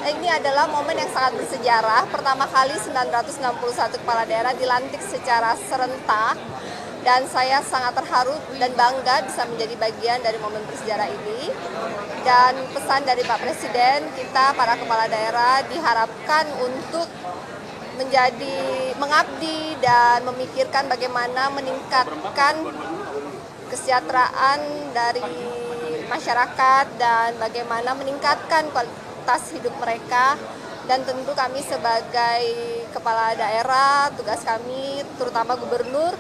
ini adalah momen yang sangat bersejarah. Pertama kali 961 kepala daerah dilantik secara serentak. Dan saya sangat terharu dan bangga bisa menjadi bagian dari momen bersejarah ini. Dan pesan dari Pak Presiden, kita para kepala daerah diharapkan untuk mengabdi dan memikirkan bagaimana meningkatkan kesejahteraan dari masyarakat dan bagaimana meningkatkan kualitas hidup mereka. Dan tentu kami sebagai kepala daerah, tugas kami terutama gubernur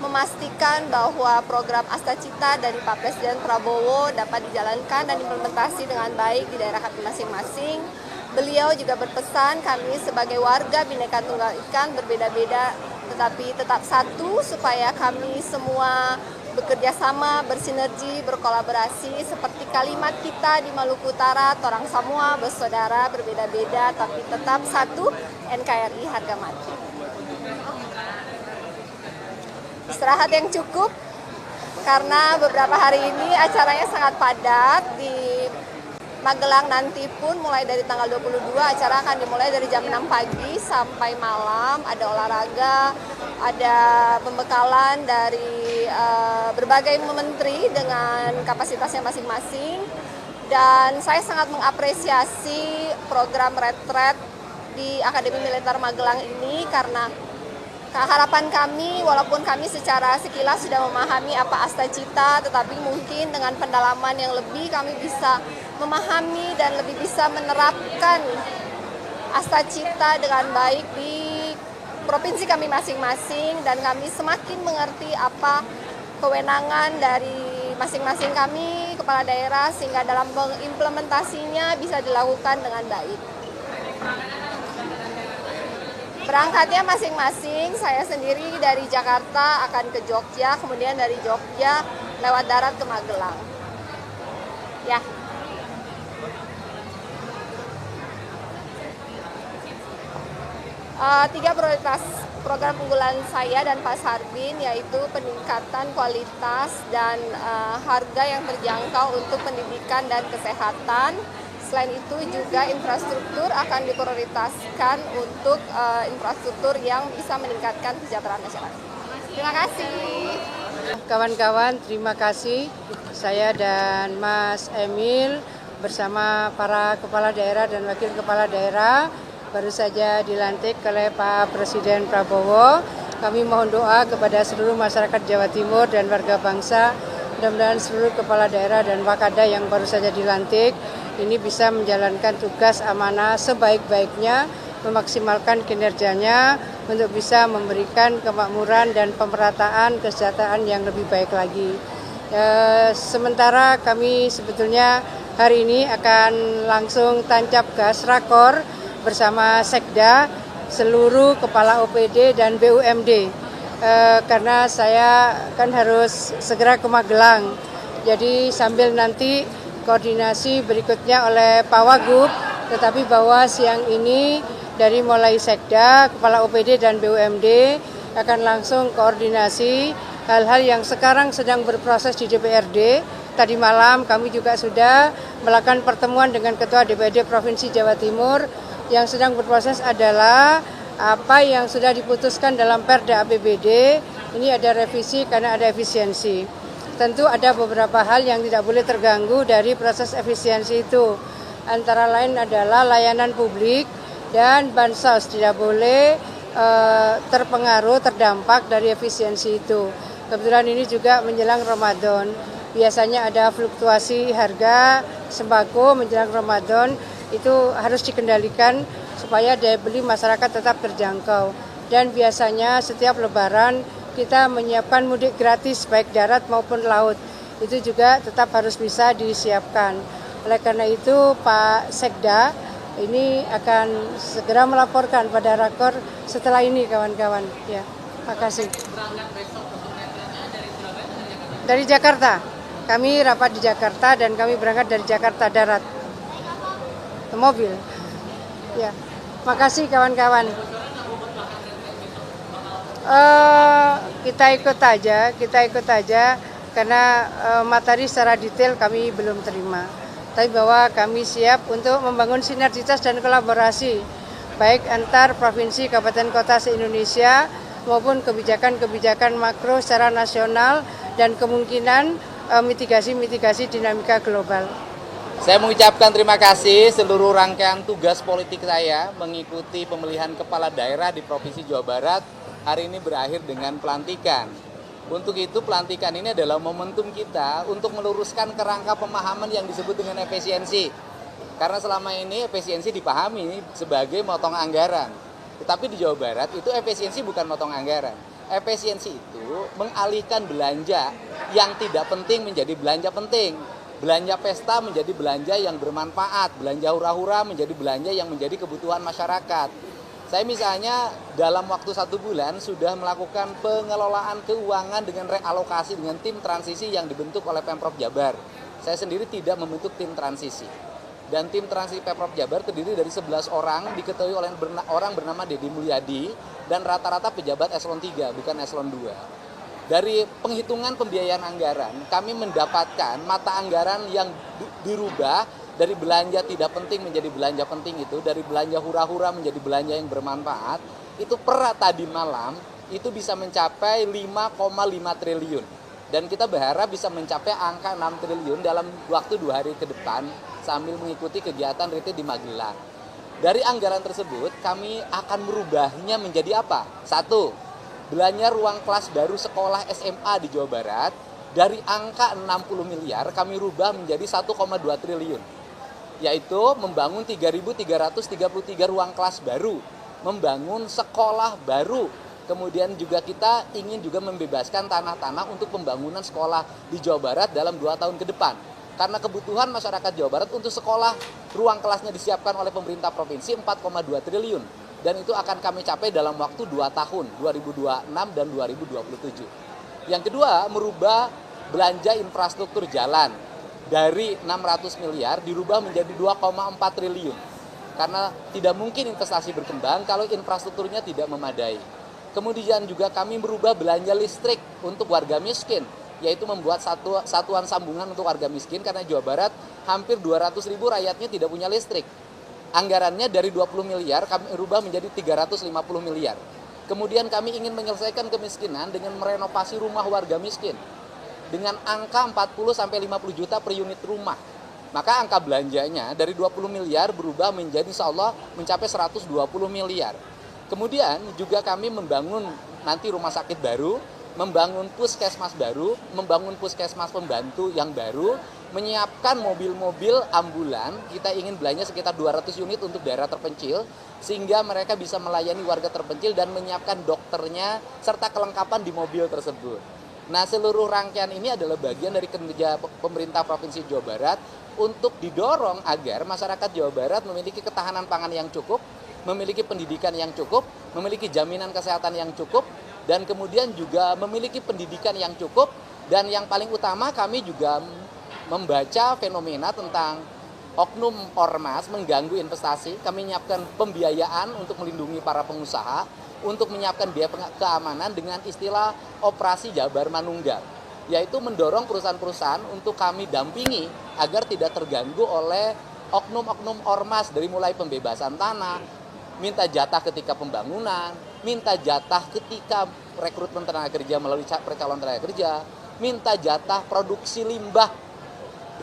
memastikan bahwa program Asta Cita dari Pak Presiden Prabowo dapat dijalankan dan implementasi dengan baik di daerah kami masing-masing. Beliau juga berpesan kami sebagai warga Bhinneka Tunggal Ika berbeda-beda tetapi tetap satu, supaya kami semua bekerja sama, bersinergi, berkolaborasi seperti kalimat kita di Maluku Utara, torang semua bersaudara, berbeda-beda tapi tetap satu, NKRI harga mati. Istirahat yang cukup karena beberapa hari ini acaranya sangat padat. Di Magelang nanti pun mulai dari tanggal 22 acara akan dimulai dari jam 6 pagi sampai malam. Ada olahraga, ada pembekalan dari berbagai menteri dengan kapasitasnya masing-masing. Dan saya sangat mengapresiasi program retret di Akademi Militer Magelang ini karena harapan kami, walaupun kami secara sekilas sudah memahami apa Asta Cita, tetapi mungkin dengan pendalaman yang lebih kami bisa memahami dan lebih bisa menerapkan Asta Cita dengan baik di provinsi kami masing-masing, dan kami semakin mengerti apa kewenangan dari masing-masing kami, kepala daerah, sehingga dalam mengimplementasinya bisa dilakukan dengan baik. Berangkatnya masing-masing, saya sendiri dari Jakarta akan ke Jogja, kemudian dari Jogja lewat darat ke Magelang. Ya. Tiga prioritas program unggulan saya dan Pak Sarbin, yaitu peningkatan kualitas dan harga yang terjangkau untuk pendidikan dan kesehatan. Selain itu juga infrastruktur akan diprioritaskan untuk infrastruktur yang bisa meningkatkan kesejahteraan masyarakat. Terima kasih. Kawan-kawan, terima kasih. Saya dan Mas Emil bersama para kepala daerah dan wakil kepala daerah baru saja dilantik oleh Pak Presiden Prabowo. Kami mohon doa kepada seluruh masyarakat Jawa Timur dan warga bangsa. Mudah-mudahan seluruh kepala daerah dan wakada yang baru saja dilantik ini bisa menjalankan tugas amanah sebaik-baiknya, memaksimalkan kinerjanya untuk bisa memberikan kemakmuran dan pemerataan kesejahteraan yang lebih baik lagi. Sementara kami sebetulnya hari ini akan langsung tancap gas rakor bersama Sekda, seluruh kepala OPD dan BUMD. Karena saya kan harus segera ke Magelang. Jadi sambil nanti koordinasi berikutnya oleh Pak Wagub, tetapi bahwa siang ini dari mulai Sekda, Kepala OPD dan BUMD akan langsung koordinasi hal-hal yang sekarang sedang berproses di DPRD. Tadi malam kami juga sudah melakukan pertemuan dengan Ketua DPRD Provinsi Jawa Timur. Yang sedang berproses adalah apa yang sudah diputuskan dalam Perda APBD, ini ada revisi karena ada efisiensi. Tentu ada beberapa hal yang tidak boleh terganggu dari proses efisiensi itu. Antara lain adalah layanan publik dan bansos tidak boleh terpengaruh, terdampak dari efisiensi itu. Kebetulan ini juga menjelang Ramadan. Biasanya ada fluktuasi harga sembako menjelang Ramadan, itu harus dikendalikan supaya daya beli masyarakat tetap terjangkau. Dan biasanya setiap lebaran kita menyiapkan mudik gratis baik darat maupun laut. Itu juga tetap harus bisa disiapkan. Oleh karena itu Pak Sekda ini akan segera melaporkan pada rakor setelah ini kawan-kawan. Ya, makasih. Dari Jakarta. Kami rapat di Jakarta dan kami berangkat dari Jakarta darat. Mobil. Ya. Makasih kawan-kawan. Kita ikut aja karena materi secara detail kami belum terima. tapi bahwa kami siap untuk membangun sinergitas dan kolaborasi baik antar provinsi, kabupaten, kota se-Indonesia maupun kebijakan-kebijakan makro secara nasional dan kemungkinan mitigasi dinamika global. Saya mengucapkan terima kasih seluruh rangkaian tugas politik saya mengikuti pemilihan kepala daerah di Provinsi Jawa Barat. Hari ini berakhir dengan pelantikan. Untuk itu pelantikan ini adalah momentum kita untuk meluruskan kerangka pemahaman yang disebut dengan efisiensi. Karena selama ini efisiensi dipahami sebagai motong anggaran. Tetapi di Jawa Barat itu efisiensi bukan motong anggaran. Efisiensi itu mengalihkan belanja yang tidak penting menjadi belanja penting. Belanja pesta menjadi belanja yang bermanfaat, belanja hura-hura menjadi belanja yang menjadi kebutuhan masyarakat. Saya misalnya dalam waktu 1 bulan sudah melakukan pengelolaan keuangan dengan realokasi dengan tim transisi yang dibentuk oleh Pemprov Jabar. Saya sendiri tidak membentuk tim transisi. Dan tim transisi Pemprov Jabar terdiri dari 11 orang, diketahui oleh orang bernama Deddy Mulyadi, dan rata-rata pejabat eselon 3, bukan eselon 2. Dari penghitungan pembiayaan anggaran, kami mendapatkan mata anggaran yang dirubah dari belanja tidak penting menjadi belanja penting itu, dari belanja hura-hura menjadi belanja yang bermanfaat, itu per tadi malam itu bisa mencapai 5,5 triliun. Dan kita berharap bisa mencapai angka 6 triliun dalam waktu 2 hari ke depan sambil mengikuti kegiatan retreat di Magelang. Dari anggaran tersebut, kami akan merubahnya menjadi apa? 1. Belanja ruang kelas baru sekolah SMA di Jawa Barat dari angka 60 miliar kami rubah menjadi 1,2 triliun. Yaitu membangun 3.333 ruang kelas baru, membangun sekolah baru. Kemudian juga kita ingin juga membebaskan tanah-tanah untuk pembangunan sekolah di Jawa Barat dalam 2 tahun ke depan. Karena kebutuhan masyarakat Jawa Barat untuk sekolah, ruang kelasnya disiapkan oleh pemerintah provinsi 4,2 triliun. Dan itu akan kami capai dalam waktu 2 tahun, 2026 dan 2027. Yang kedua, merubah belanja infrastruktur jalan dari 600 miliar dirubah menjadi 2,4 triliun. Karena tidak mungkin investasi berkembang kalau infrastrukturnya tidak memadai. Kemudian juga kami merubah belanja listrik untuk warga miskin, yaitu membuat satuan sambungan untuk warga miskin karena Jawa Barat hampir 200.000 rakyatnya tidak punya listrik. Anggarannya dari 20 miliar kami rubah menjadi 350 miliar. Kemudian kami ingin menyelesaikan kemiskinan dengan merenovasi rumah warga miskin dengan angka 40-50 juta per unit rumah. Maka angka belanjanya dari 20 miliar berubah menjadi insya Allah mencapai 120 miliar. Kemudian juga kami membangun nanti rumah sakit baru, membangun puskesmas baru, membangun puskesmas pembantu yang baru, menyiapkan mobil-mobil ambulan. Kita ingin belanja sekitar 200 unit untuk daerah terpencil sehingga mereka bisa melayani warga terpencil dan menyiapkan dokternya serta kelengkapan di mobil tersebut. Nah, seluruh rangkaian ini adalah bagian dari kerja pemerintah Provinsi Jawa Barat untuk didorong agar masyarakat Jawa Barat memiliki ketahanan pangan yang cukup, memiliki pendidikan yang cukup, memiliki jaminan kesehatan yang cukup, dan kemudian juga memiliki pendidikan yang cukup. Dan yang paling utama kami juga membaca fenomena tentang oknum ormas mengganggu investasi. Kami menyiapkan pembiayaan untuk melindungi para pengusaha, untuk menyiapkan biaya keamanan dengan istilah operasi Jabar Manunggal, yaitu mendorong perusahaan-perusahaan untuk kami dampingi agar tidak terganggu oleh oknum-oknum ormas, dari mulai pembebasan tanah, minta jatah ketika pembangunan, minta jatah ketika rekrutmen tenaga kerja melalui percalonan tenaga kerja, minta jatah produksi limbah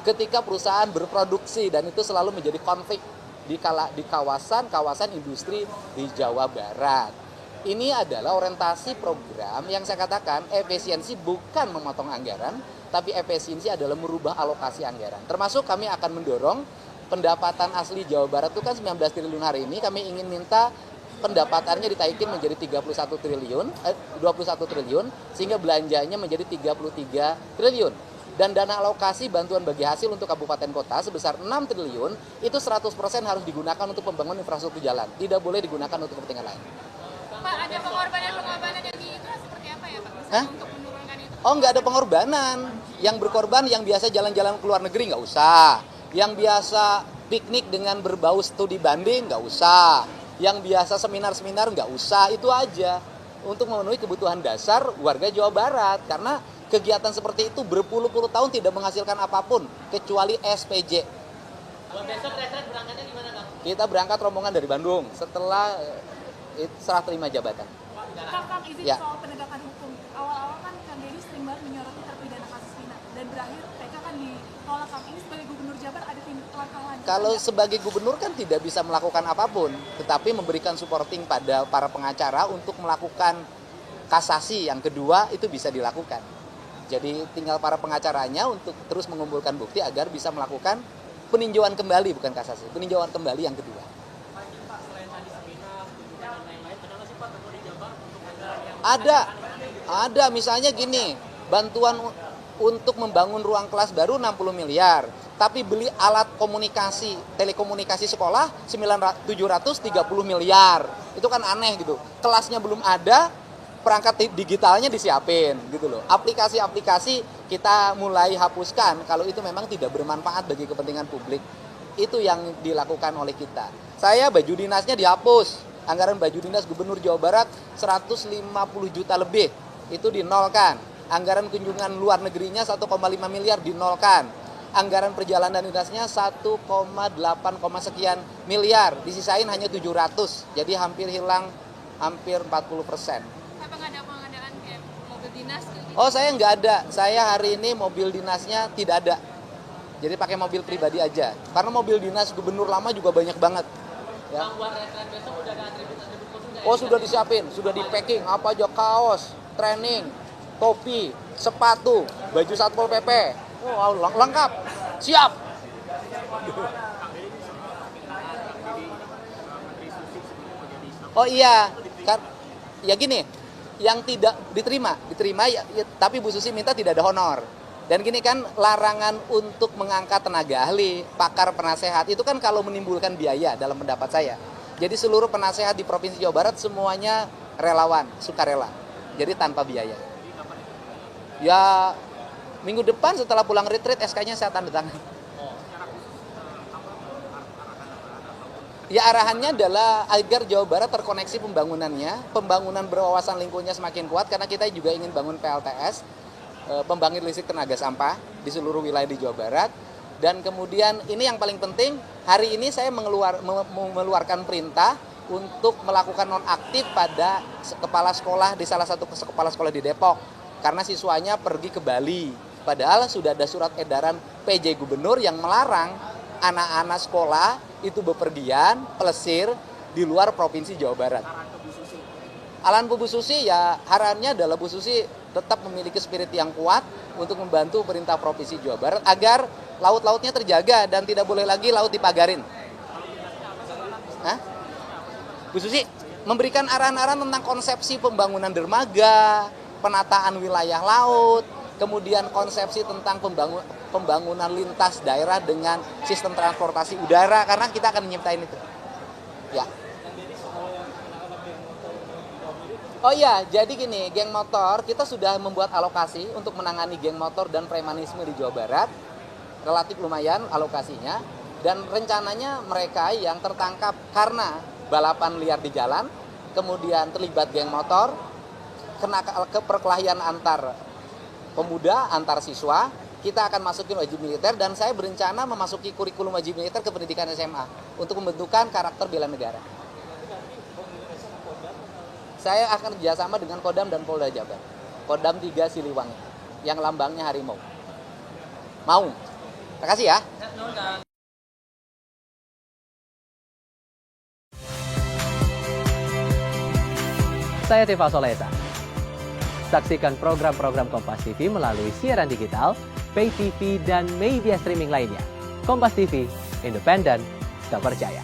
ketika perusahaan berproduksi, dan itu selalu menjadi konflik di kawasan industri di Jawa Barat. Ini adalah orientasi program yang saya katakan efisiensi bukan memotong anggaran, tapi efisiensi adalah merubah alokasi anggaran. Termasuk kami akan mendorong pendapatan asli Jawa Barat itu kan 19 triliun hari ini, kami ingin minta pendapatannya ditaikin menjadi 21 triliun sehingga belanjanya menjadi 33 triliun. Dan dana alokasi bantuan bagi hasil untuk kabupaten kota sebesar 6 triliun itu 100% harus digunakan untuk pembangunan infrastruktur jalan, tidak boleh digunakan untuk kepentingan lain. Pak, ada pengorbanan yang itu seperti apa ya Pak? Untuk menurunkan itu? Oh, nggak ada pengorbanan. Yang berkorban yang biasa jalan-jalan ke luar negeri nggak usah. Yang biasa piknik dengan berbau studi banding nggak usah. Yang biasa seminar-seminar nggak usah. Itu aja untuk memenuhi kebutuhan dasar warga Jawa Barat. Karena kegiatan seperti itu berpuluh-puluh tahun tidak menghasilkan apapun kecuali SPJ. Besok retret berangkatnya gimana, Kang? Kita berangkat rombongan dari Bandung setelah serah terima jabatan. Kang, izin Ya. soal penegakan hukum. Awal-awal kan Kang Deddy sering banget menyoroti terpidana kasus Vina dan berakhir PK kan ditolak. Kang, ini sebagai Gubernur Jabar ada langkah lanjut? Kalau sebagai gubernur kan tidak bisa melakukan apapun, tetapi memberikan supporting pada para pengacara untuk melakukan kasasi yang kedua itu bisa dilakukan. Jadi tinggal para pengacaranya untuk terus mengumpulkan bukti agar bisa melakukan peninjauan kembali, bukan kasasi, peninjauan kembali yang kedua. Ada misalnya gini, bantuan untuk membangun ruang kelas baru 60 miliar, tapi beli alat komunikasi, telekomunikasi sekolah 730 miliar. Itu kan aneh gitu. Kelasnya belum ada, perangkat digitalnya disiapin gitu loh. Aplikasi-aplikasi kita mulai hapuskan kalau itu memang tidak bermanfaat bagi kepentingan publik. Itu yang dilakukan oleh kita. Saya baju dinasnya dihapus. Anggaran baju dinas Gubernur Jawa Barat 150 juta lebih itu dinolkan. Anggaran kunjungan luar negerinya 1,5 miliar dinolkan. Anggaran perjalanan dinasnya 1,8 sekian miliar, disisain hanya 700. Jadi hampir hilang hampir 40%. Apa nggak ada pengadaan kayak mobil dinas gitu? Oh, saya nggak ada. Saya hari ini mobil dinasnya tidak ada. Jadi pakai mobil pribadi aja. Karena mobil dinas gubernur lama juga banyak banget. Ya. Bang, buat retret besok udah ada atribut-atribut khusus nggak? Oh, sudah disiapin, sudah di packing. Apa aja, kaos, training, topi, sepatu, baju Satpol PP. Oh, lengkap. Siap. Oh iya, kan ya gini, yang tidak diterima ya, tapi Bu Susi minta tidak ada honor. Dan gini kan, larangan untuk mengangkat tenaga ahli, pakar, penasehat, itu kan kalau menimbulkan biaya dalam pendapat saya. Jadi seluruh penasehat di Provinsi Jawa Barat semuanya relawan, sukarela. Jadi tanpa biaya. Ya, minggu depan setelah pulang retreat, SK-nya saya tanda tangan. Ya, arahannya adalah agar Jawa Barat terkoneksi pembangunannya, pembangunan berwawasan lingkungannya semakin kuat, karena kita juga ingin bangun PLTS, pembangkit listrik tenaga sampah di seluruh wilayah di Jawa Barat. Dan kemudian ini yang paling penting, hari ini saya mengeluarkan perintah untuk melakukan nonaktif pada kepala sekolah di salah satu kepala sekolah di Depok, karena siswanya pergi ke Bali. Padahal sudah ada surat edaran PJ Gubernur yang melarang anak-anak sekolah itu bepergian, pelesir di luar Provinsi Jawa Barat. Arahan Bu Susi ya, harapannya adalah Bu Susi tetap memiliki spirit yang kuat untuk membantu pemerintah Provinsi Jawa Barat agar laut-lautnya terjaga dan tidak boleh lagi laut dipagarin. Hah? Bu Susi memberikan arahan-arahan tentang konsepsi pembangunan dermaga, penataan wilayah laut, kemudian konsepsi tentang pembangunan lintas daerah dengan sistem transportasi udara, karena kita akan nyiptain itu. Ya. Oh iya, jadi gini, geng motor, kita sudah membuat alokasi untuk menangani geng motor dan premanisme di Jawa Barat. Relatif lumayan alokasinya. Dan rencananya mereka yang tertangkap karena balapan liar di jalan, kemudian terlibat geng motor, kena perkelahian antar pemuda, antar siswa, kita akan masukin wajib militer, dan saya berencana memasuki kurikulum wajib militer ke pendidikan SMA untuk pembentukan karakter bela negara. Saya akan kerjasama dengan Kodam dan Polda Jabar. Kodam 3 Siliwangi, yang lambangnya harimau. Mau? Terima kasih ya. Saya Tifa Solesa. Saksikan program-program Kompas TV melalui siaran digital, pay TV, dan media streaming lainnya. Kompas TV, independen, terpercaya.